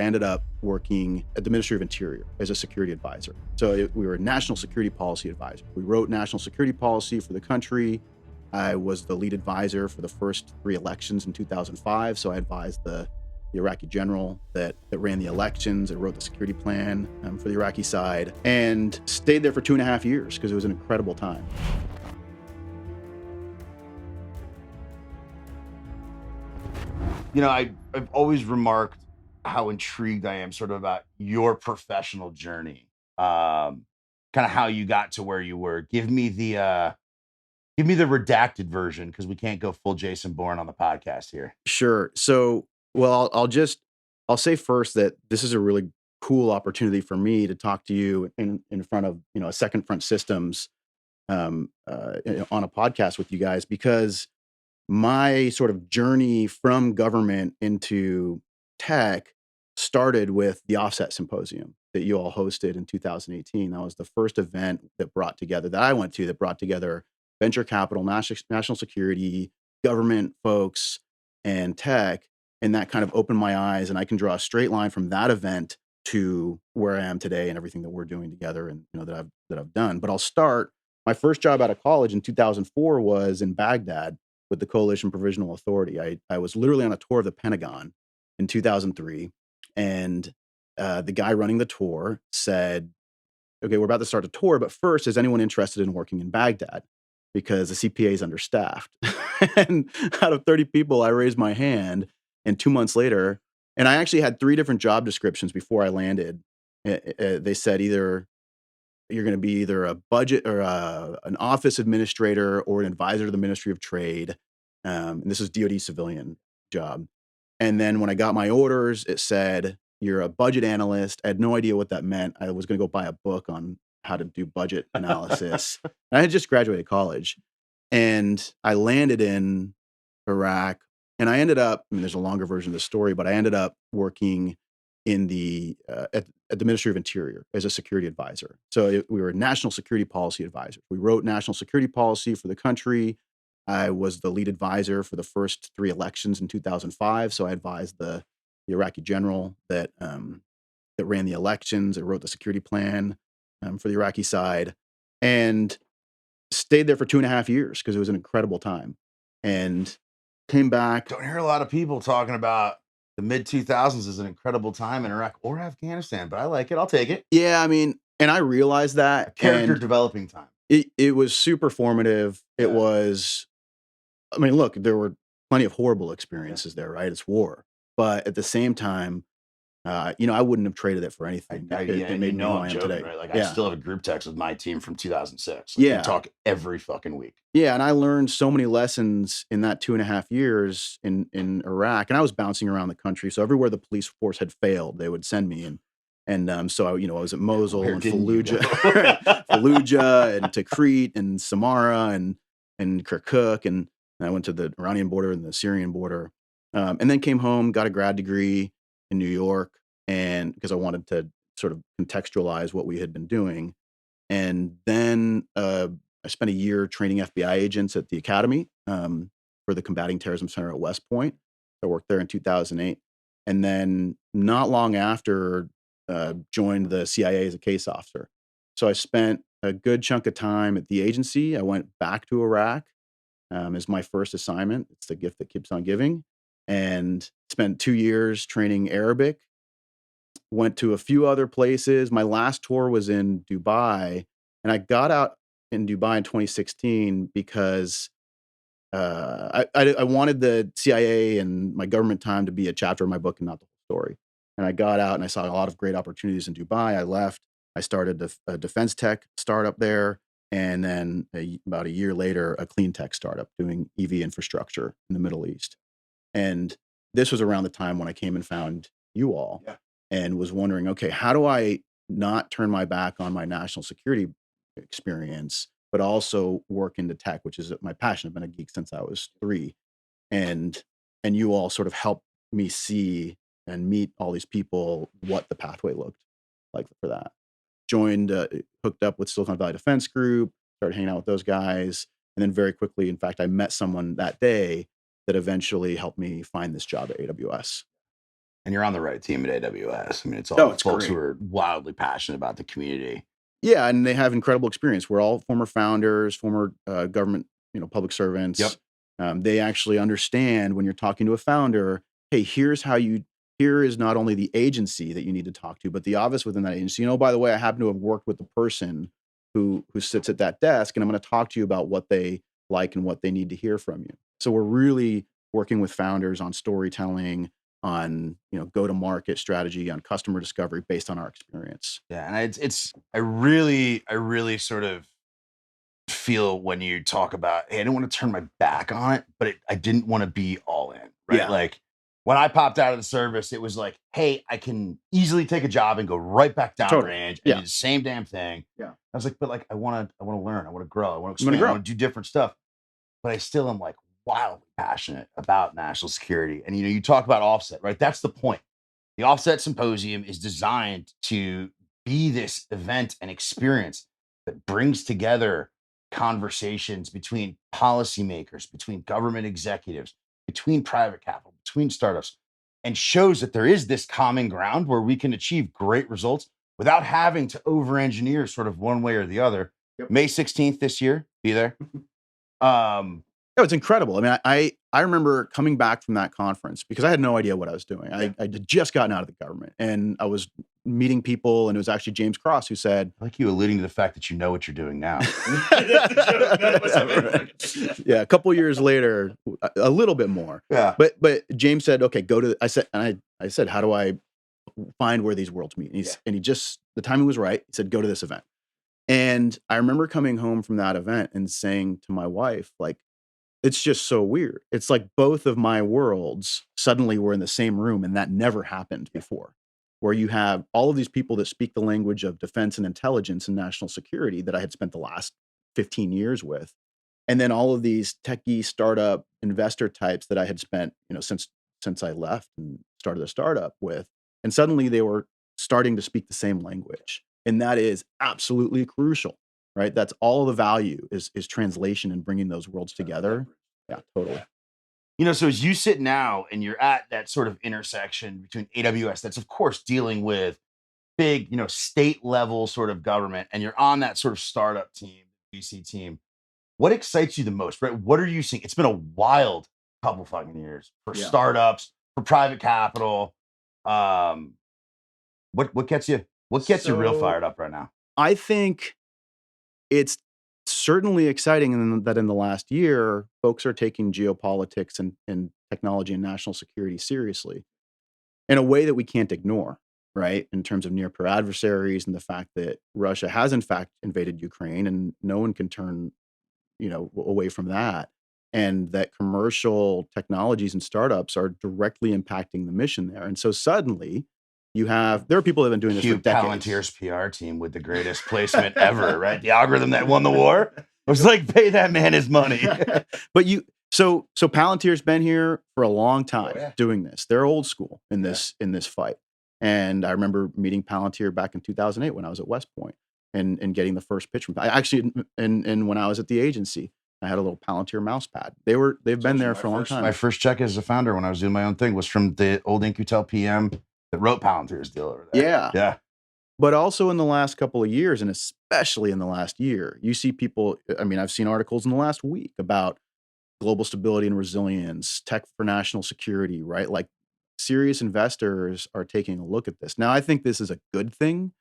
I ended up working at the Ministry of Interior as a security advisor. So we were a national security policy advisor. We wrote national security policy for the country. I was the lead advisor for the first 3 elections in 2005. So I advised the Iraqi general that ran the elections. I wrote the security plan for the Iraqi side and stayed there for 2.5 years because it was an incredible time. You know, I've always remarked how intrigued I am sort of about your professional journey. Kind of how you got to where you were. Give me the redacted version because we can't go full Jason Bourne on the podcast here. Sure. So, well, I'll say first that this is a really cool opportunity for me to talk to you in front of, a Second Front Systems on a podcast with you guys, because my sort of journey from government into tech started with the Offset Symposium that you all hosted in 2018. That was the first event that I went to that brought together venture capital, national security, government folks, and tech. And that kind of opened my eyes. And I can draw a straight line from that event to where I am today and everything that we're doing together and that I've done. But I'll start. My first job out of college in 2004 was in Baghdad with the Coalition Provisional Authority. I was literally on a tour of the Pentagon in 2003, and the guy running the tour said, "Okay, we're about to start a tour, but first, is anyone interested in working in Baghdad? Because the CPA is understaffed." And out of 30 people, I raised my hand, and 2 months later, and I actually had 3 different job descriptions before I landed. They said either you're going to be either a budget or an office administrator or an advisor to the Ministry of Trade. And this is DoD civilian job. And then when I got my orders, it said, "You're a budget analyst." I had no idea what that meant. I was going to go buy a book on how to do budget analysis. And I had just graduated college. And I landed in Iraq. And I ended up, there's a longer version of the story, but I ended up working in at the Ministry of Interior as a security advisor. So we were national security policy advisors. We wrote national security policy for the country. I was the lead advisor for the first 3 elections in 2005. So I advised the Iraqi general that ran the elections. I wrote the security plan for the Iraqi side and stayed there for 2.5 years because it was an incredible time. And came back. Don't hear a lot of people talking about the mid 2000s as an incredible time in Iraq or Afghanistan, but I like it. I'll take it. Yeah, and I realized that A character developing time. It was super formative. Yeah. It was, look, there were plenty of horrible experiences there, right? It's war. But at the same time, I wouldn't have traded it for anything. It made me who I am today. Right? Like, Yeah. I still have a group text with my team from 2006. Yeah. We talk every fucking week. Yeah, and I learned so many lessons in that 2.5 years in Iraq. And I was bouncing around the country. So everywhere the police force had failed, they would send me. So I was at Mosul and Fallujah, Fallujah and Tikrit and Samara and Kirkuk. And I went to the Iranian border and the Syrian border. And then came home, got a grad degree in New York, and because I wanted to sort of contextualize what we had been doing. And then I spent a year training FBI agents at the Academy for the Combating Terrorism Center at West Point. I worked there in 2008. And then not long after, joined the CIA as a case officer. So I spent a good chunk of time at the agency. I went back to Iraq as my first assignment. It's the gift that keeps on giving. And spent 2 years training Arabic. Went to a few other places. My last tour was in Dubai, and I got out in Dubai in 2016 because I wanted the CIA and my government time to be a chapter of my book and not the whole story. And I got out and I saw a lot of great opportunities in Dubai. I left. I started a defense tech startup there. And then about a year later, a clean tech startup doing EV infrastructure in the Middle East. And this was around the time when I came and found you all. Yeah. And was wondering, okay, how do I not turn my back on my national security experience, but also work into tech, which is my passion. I've been a geek since I was 3. And you all sort of helped me see and meet all these people, what the pathway looked like for that. Joined, hooked up with Silicon Valley Defense Group, started hanging out with those guys. And then very quickly, in fact, I met someone that day that eventually helped me find this job at AWS. And you're on the right team at AWS. I mean, it's Oh, all it's folks who great. are wildly passionate about the community. Yeah, and they have incredible experience. We're all former founders, former government, public Yep. servants. They actually understand when you're talking to a founder. Hey, here is not only the agency that you need to talk to, but the office within that agency. By the way, I happen to have worked with the person who sits at that desk, and I'm going to talk to you about what they like and what they need to hear from you. So we're really working with founders on storytelling, on go to market strategy, on customer discovery based on our experience. Yeah. And I really sort of feel when you talk about, hey, I didn't want to turn my back on it, but I didn't want to be all in, right? Yeah. Like when I popped out of the service, it was like, hey, I can easily take a job and go right back down Totally. range and Yeah. do the same damn thing. Yeah. I was like, but like, I want to learn, I want to grow, I want to I'm gonna expand, I grow. want to do different stuff. But I still am like wildly passionate about national security. And you talk about offset, right? That's the point. The Offset Symposium is designed to be this event and experience that brings together conversations between policymakers, between government executives, between private capital, between startups, and shows that there is this common ground where we can achieve great results without having to over engineer sort of one way or the other. Yep. May 16th this year, be there. No, it's incredible. I mean, I remember coming back from that conference because I had no idea what I was doing. Yeah. I had just gotten out of the government, and I was meeting people, and it was actually James Cross who said, I like you alluding to the fact that you know what you're doing now. yeah, a couple years later, a little bit more. Yeah. But James said, okay, go to. I said, how do I find where these worlds meet? And he just the timing was right. He said, go to this event. And I remember coming home from that event and saying to my wife, like, it's just so weird. It's like both of my worlds suddenly were in the same room, and that never happened before. Where you have all of these people that speak the language of defense and intelligence and national security that I had spent the last 15 years with. And then all of these techie startup investor types that I had spent, since I left and started a startup with. And suddenly they were starting to speak the same language. And that is absolutely crucial, right? That's all the value is translation and bringing those worlds together. Yeah, totally. So as you sit now and you're at that sort of intersection between AWS, that's of course dealing with big, state level sort of government, and you're on that sort of startup team, VC team. What excites you the most, right? What are you seeing? It's been a wild couple fucking years for startups, for private capital. What gets you real fired up right now? I think it's certainly exciting that in the last year, folks are taking geopolitics and technology and national security seriously in a way that we can't ignore, right? In terms of near peer adversaries and the fact that Russia has in fact invaded Ukraine, and no one can turn, away from that. And that commercial technologies and startups are directly impacting the mission there. And so suddenly there are people that have been doing this for decades. Palantir's PR team with the greatest placement ever, right? The algorithm that won the war was like, pay that man his money. But so Palantir's been here for a long time doing this. They're old school in this fight. And I remember meeting Palantir back in 2008 when I was at West Point and getting the first pitch from and when I was at the agency, I had a little Palantir mouse pad. They've been there for a long time. My first check as a founder when I was doing my own thing was from the old InQtel PM that wrote Palantir's deal over there. Yeah. Yeah. But also in the last couple of years, and especially in the last year, you see people, I've seen articles in the last week about global stability and resilience, tech for national security, right? Like serious investors are taking a look at this. Now, I think this is a good thing,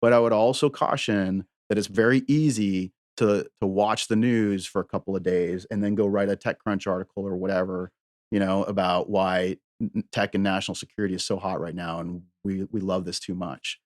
but I would also caution that it's very easy to watch the news for a couple of days and then go write a TechCrunch article or whatever, about why tech and national security is so hot right now, and we love this too much.